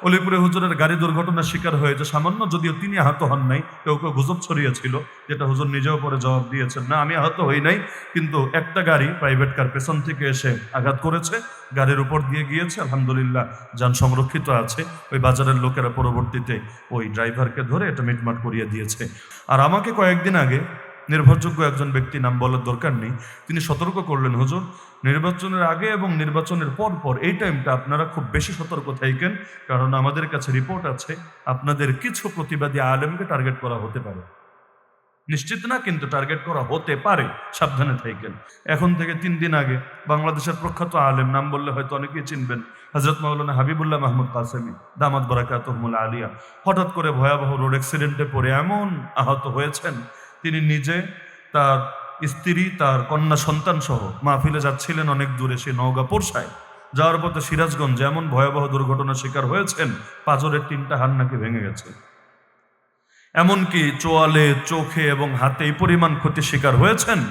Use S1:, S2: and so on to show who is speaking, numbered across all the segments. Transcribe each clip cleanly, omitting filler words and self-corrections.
S1: অলিপুরে হুজুরের গাড়ি দুর্ঘটনার শিকার হয়েছে সামান্য, যদিও তিনি আহত হন নাই, কেউ কেউ গুজব ছড়িয়েছিল, যেটা হুজুর নিজেও পরে জবাব দিয়েছেন, না আমি আহত হই নাই, কিন্তু একটা গাড়ি প্রাইভেট কার পেছন থেকে এসে আঘাত করেছে, গাড়ির উপর দিয়ে গিয়েছে, আলহামদুলিল্লাহ যান সংরক্ষিত আছে। ওই বাজারের লোকেরা পরবর্তীতে ওই ড্রাইভারকে ধরে এটা মিটমাট করিয়ে দিয়েছে। আর আমাকে কয়েকদিন আগে নির্ভরযোগ্য একজন ব্যক্তি, নাম বলার দরকার নেই, তিনি সতর্ক করলেন, হুজুর নির্বাচনের আগে এবং নির্বাচনের পর পর এই টাইমটা আপনারা খুব বেশি সতর্ক থাকেন, কারণ আমাদের কাছে রিপোর্ট আছে আপনাদের কিছু প্রতিবাদী আলেমকে টার্গেট করা হতে পারে। নিশ্চিত না, কিন্তু টার্গেট করা হতে পারে, সাবধানে থাকেন। এখন থেকে 3 দিন আগে বাংলাদেশের প্রখ্যাত আলেম, নাম বললে হয়তো অনেকেই চিনবেন, হযরত মাওলানা হাবিবুল্লাহ মাহমুদ কাসেমি দামাত বারাকাতুহুল আলিয়া, হঠাৎ করে ভয়াবহ রোড অ্যাক্সিডেন্টে পড়ে এমন আহত হয়েছেন, তিনি নিজে, তার স্ত্রী, তার কন্যা সন্তান সহ মাহফিলে যাচ্ছিলেন অনেক দূরে, সে নওগাঁ পোরশায় যাওয়ার পথে সিরাজগঞ্জ এমন ভয়াবহ দুর্ঘটনার শিকার হয়েছেন, পাঁজরের 3টা হাড় নাকি ভেঙে গেছে, এমনকি চোয়ালে, চোখে এবং হাতে এই পরিমাণ ক্ষতির শিকার হয়েছেন,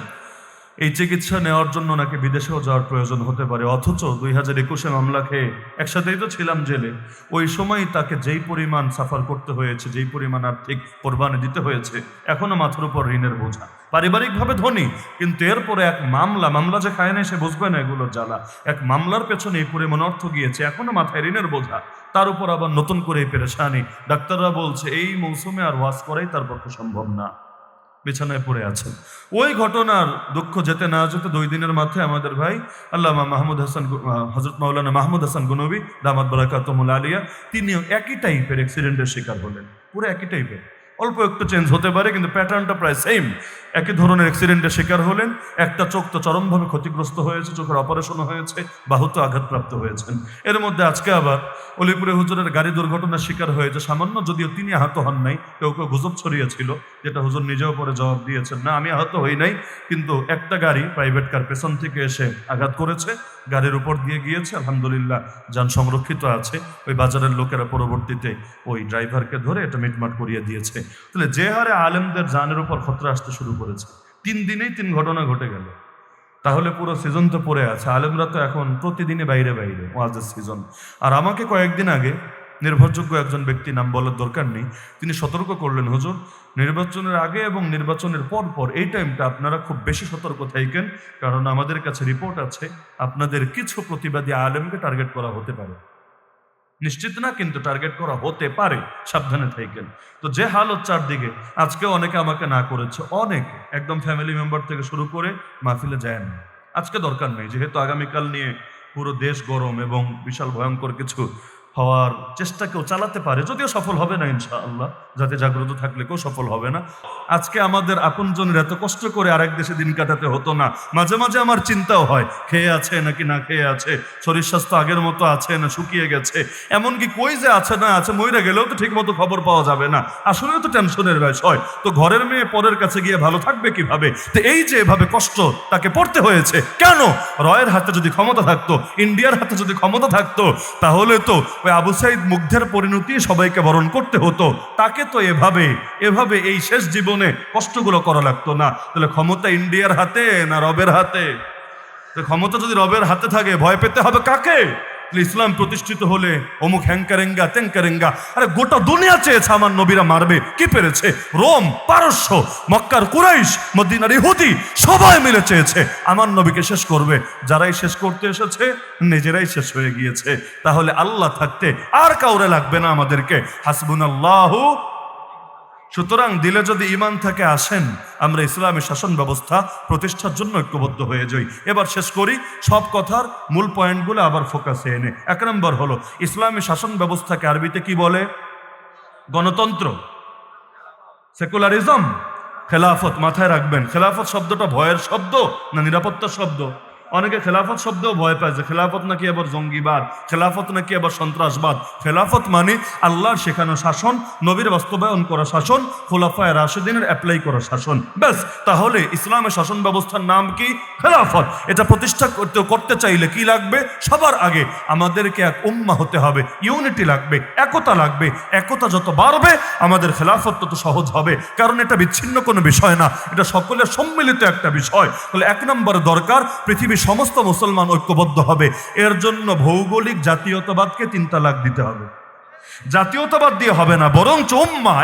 S1: এই চিকিৎসা নেওয়ার জন্য নাকি বিদেশেও যাওয়ার প্রয়োজন হতে পারে। অথচ 2021-এ মামলা খেয়ে একসাথেই তো ছিলাম জেলে, ওই সময় তাকে যেই পরিমাণ সাফার করতে হয়েছে, যেই পরিমাণ আর্থিক কোরবানি দিতে হয়েছে, এখনো মাথার উপর ঋণের বোঝা। পারিবারিকভাবে ধনী, কিন্তু এরপরে এক মামলা যে খায় না সে বুঝবে না এগুলোর জ্বালা, এক মামলার পেছনে এই পরিমাণ অর্থ গিয়েছে, এখনো মাথায় ঋণের বোঝা, তার উপর আবার নতুন করে এই পেরেশানি। ডাক্তাররা বলছে এই মৌসুমে আর ওয়াজ করাই তার পক্ষে সম্ভব না, বিছানায় পড়ে আছেন। ওই ঘটনার দুঃখ যেতে না যেতে 2 দিনের মাথায় আমাদের ভাই আল্লামা মাহমুদ হাসান, হযরত মাওলানা মাহমুদ হাসান গনবী দামাত বারাকাতুহুল আলিয়া, তিনিও একই টাইপের অ্যাক্সিডেন্টের শিকার হলেন, পুরো একই টাইপের, অল্প একটু চেঞ্জ হতে পারে কিন্তু প্যাটার্নটা প্রায় সেম। একই ধরনের অ্যাক্সিডেন্টের শিকার হলেন, একটা চোখ তো চরমভাবে ক্ষতিগ্রস্ত হয়েছে, চোখের অপারেশনও হয়েছে, বাহুতে আঘাতপ্রাপ্ত হয়েছেন। এর মধ্যে আজকে আবার অলিপুরে হুজুরের গাড়ি দুর্ঘটনার শিকার হয়েছে সামান্য, যদিও তিনি আহত হন নাই, কেউ কেউ গুজব ছড়িয়েছিল, যেটা হুজুর নিজেও পরে জবাব দিয়েছেন, না আমি আহত হই নাই, কিন্তু একটা গাড়ি প্রাইভেট কার পেছন থেকে এসে আঘাত করেছে, গাড়ির উপর দিয়ে গিয়েছে, আলহামদুলিল্লাহ যান সংরক্ষিত আছে। ওই বাজারের লোকেরা পরবর্তীতে ওই ড্রাইভারকে ধরে এটা মিটমাট করিয়ে দিয়েছে। তাহলে যে হারে আলেমদের জানের উপর খতরা আসতে শুরু করেছে, 3 দিনেই 3 ঘটনা ঘটে গেল, তাহলে পুরো সিজন তো পড়ে আছে। আলেমরা তো এখন প্রতিদিনই বাইরে বাইরে, ওয়াজের সিজন। আর আমাকে কয়েকদিন আগে নির্ভরযোগ্য একজন ব্যক্তি, নাম বলার দরকার নেই, তিনি সতর্ক করলেন, হুজুর নির্বাচনের আগে এবং নির্বাচনের পর পর এই টাইমটা আপনারা খুব বেশি সতর্ক থাকেন, কারণ আমাদের কাছে রিপোর্ট আছে আপনাদের কিছু প্রতিবাদী আলেমকে টার্গেট করা হতে পারে। নিশ্চিত না, কিন্তু টার্গেট করা হতে পারে, সাবধানে থাকেন। তো যে হালত চারদিকে, আজকে অনেকে আমাকে না করেছে, অনেকে একদম ফ্যামিলি মেম্বার থেকে শুরু করে মাহফিলে যায় না। আজকে দরকার নেই, যেহেতু আগামীকাল নিয়ে পুরো দেশ গরম এবং বিশাল ভয়ঙ্কর কিছু হওয়ার চেষ্টা কেউ চালাতে পারে, যদিও সফল হবে না ইনশাআল্লাহ, যাতে জাগ্রত থাকলে কেউ সফল হবে না। আজকে আমাদের আপনজনের এত কষ্ট করে আরেক দেশে দিন কাটাতে হতো না। মাঝে মাঝে আমার চিন্তাও হয়, খেয়ে আছে নাকি না খেয়ে আছে, শরীর স্বাস্থ্য আগের মতো আছে না শুকিয়ে গেছে, এমনকি কই যে আছে না আছে, মইরা গেলেও তো ঠিক মতো খবর পাওয়া যাবে না, আসলেও তো টেনশনের বিষয়। তো ঘরের মেয়ে পরের কাছে গিয়ে ভালো থাকবে কিভাবে? তো এই যে এভাবে কষ্ট তাকে পড়তে হয়েছে কেন? রয়ের হাতে যদি ক্ষমতা থাকতো, ইন্ডিয়ার হাতে যদি ক্ষমতা থাকতো, তাহলে তো ওই আবু সাইদ মুগ্ধের পরিণতি সবাইকে বরণ করতে হতো, তাকে তো এভাবে এই শেষ জীবনে কষ্টগুলো করা লাগতো না। তাহলে ক্ষমতা ইন্ডিয়ার হাতে না রবের হাতে? ক্ষমতা যদি রবের হাতে থাকে, ভয় পেতে হবে কাকে? ইসলাম প্রতিষ্ঠিত হলে অমুক হ্যাংকারেঙ্গা ত্যাংকারেঙ্গা, আরে গোটা দুনিয়া চেয়েছে আমার নবীরা মারবে, কি পেরেছে? রোম, পারস্য, মক্কার কুরাইশ, মদিনার ইহুদি সবাই মিলে চেয়েছে আমার নবীকে শেষ করবে। যারাই শেষ করতে এসেছে নিজেরাই শেষ হয়ে গিয়েছে। তাহলে আল্লাহ থাকতে আর কাউরে লাগবে না আমাদেরকে, হাসবুনাল্লাহু। সুতরাং দিলে যদি ঈমান থাকে, আসেন আমরা ইসলামী শাসন ব্যবস্থা প্রতিষ্ঠার জন্য ঐক্যবদ্ধ হয়ে যাই। এবার শেষ করি সব কথার মূল পয়েন্টগুলো আবার ফোকাসে এনে। 1 নম্বর হলো ইসলামী শাসন ব্যবস্থাকে আরবিতে কি বলে? গণতন্ত্র, সেকুলারিজম, খেলাফত। মাথায় রাখবেন, খেলাফত শব্দটা ভয়ের শব্দ না নিরাপত্তার শব্দ? অনেকে খেলাফত শব্দেও ভয় পায় যে খেলাফত নাকি আবার জঙ্গিবাদ, খেলাফত নাকি আবার সন্ত্রাসবাদ। খেলাফত মানে আল্লাহর শেখানো শাসন, নবীর বাস্তবায়ন করা শাসন, খোলাফায়ে রাশেদিনের অ্যাপ্লাই করা শাসন, ব্যাস। তাহলে ইসলামের শাসন ব্যবস্থার নাম কি? খেলাফত। এটা প্রতিষ্ঠা করতে চাইলে কি লাগবে? সবার আগে আমাদেরকে এক উম্মাহ হতে হবে, ইউনিটি লাগবে, একতা লাগবে। একতা যত বাড়বে আমাদের খেলাফত তত সহজ হবে, কারণ এটা বিচ্ছিন্ন কোনো বিষয় না, এটা সকলের সম্মিলিত একটা বিষয়। তাহলে 1 নম্বর দরকার, পৃথিবীর সমস্ত মুসলমান ঐক্যবদ্ধ হবে। এর জন্য ভৌগোলিক জাতীয়তাবাদকে 3 তালাক দিতে হবে। জাতীয়তাবাদ দিয়ে হবে না, বরঞ্চ উম্মাহ,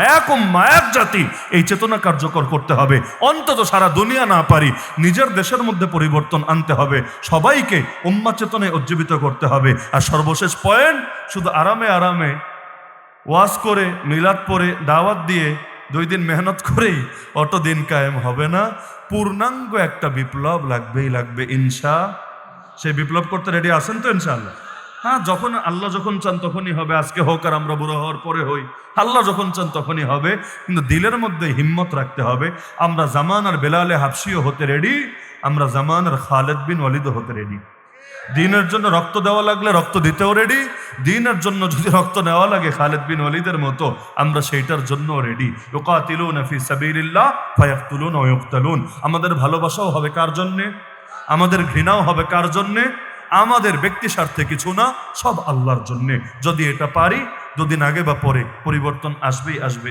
S1: এক জাতি, এই চেতনা কার্যকর করতে হবে। অন্তত সারা দুনিয়া না পারি, নিজের দেশের মধ্যে পরিবর্তন আনতে হবে, সবাইকে উম্মাহ চেতনায় উজ্জীবিত করতে হবে। আর সর্বশেষ পয়েন্ট, শুধু আরামে আরামে ওয়াজ করে, মিলাদ পড়ে, দাওয়াত দিয়ে 2 দিন মেহনত করেই অত দিন কায়েম হবে না। পূর্ণাঙ্গ একটা বিপ্লব লাগবেই লাগবে সেই বিপ্লব করতে রেডি আছেন তো ইনশাআল্লাহ? হ্যাঁ, যখন আল্লাহ যখন চান তখনই হবে। আজকে হোক আর আমরা বুড়ো হওয়ার পরে হই, আল্লাহ যখন চান তখনই হবে। কিন্তু দিলের মধ্যে হিম্মত রাখতে হবে। আমরা জামানার বেলালে হাবশিও হতে রেডি, আমরা জামানার খালেদ বিন ওয়ালিদও হতে রেডি। দ্বীনের জন্য রক্ত দেওয়া লাগলে রক্ত দিতেও রেডি, দ্বীনের জন্য যদি রক্ত নেওয়া লাগে খালেদ বিন ওয়ালিদের মতো, আমরা সেইটার জন্য রেডি। ইউকাতিলুনা ফি সাবিলিল্লাহ ফায়াকতুলুনা ওয়া ইউকতালুন। আমাদের ভালোবাসাও হবে কার জন্যে? আমাদের ঘৃণাও হবে কার জন্যে? আমাদের ব্যক্তি স্বার্থে কিছু না, সব আল্লাহর জন্যে। যদি এটা পারি, 2 দিন আগে বা পরে পরিবর্তন আসবেই আসবে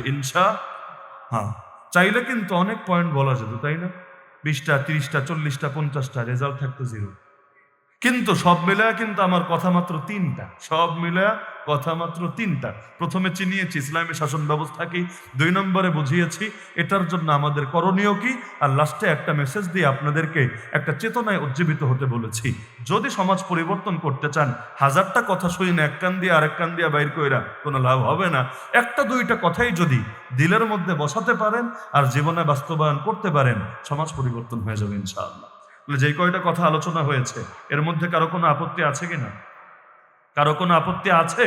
S1: হ্যাঁ, চাইলে কিন্তু অনেক পয়েন্ট বলা যেত, তাই না? 20টা, 30টা, 40টা, 50টা, রেজাল্ট থাকতো 0। কিন্তু সব মিলায় কিন্তু আমার কথা মাত্র 3টা, সব মিলায় কথা মাত্র 3টা। প্রথমে চিনিয়েছি ইসলামী শাসন ব্যবস্থাকে, 2 নম্বরে বুঝিয়েছি এটার জন্য আমাদের করণীয় কি, আর লাস্টে একটা মেসেজ দিয়ে আপনাদেরকে একটা চেতনায় উজ্জীবিত হতে বলেছি। যদি সমাজ পরিবর্তন করতে চান, 1000টা কথা শুই না এক কান দিয়ে আরেক কান দিয়ে বাইর কইরা কোনো লাভ হবে না। 1টা 2টা কথাই যদি দিলের মধ্যে বসাতে পারেন আর জীবনে বাস্তবায়ন করতে পারেন, সমাজ পরিবর্তন হয়ে যাবে ইনশাআল্লাহ। যে কয়টা কথা আলোচনা হয়েছে, এর মধ্যে কারো কোনো আপত্তি আছে কিনা? কারো কোনো আপত্তি আছে?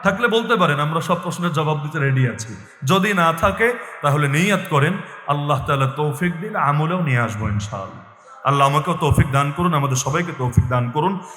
S1: থাকলে বলতে পারেন, আমরা সব প্রশ্নের জবাব দিতে রেডি আছি। যদি না থাকে তাহলে নিয়ত করেন, আল্লাহ তাআলা তৌফিক দিলে আমলেও নিয়ে আসবো ইনশাআল্লাহ। আল্লাহ আমাকেও তৌফিক দান করুন, আমাদের সবাইকে তৌফিক দান করুন।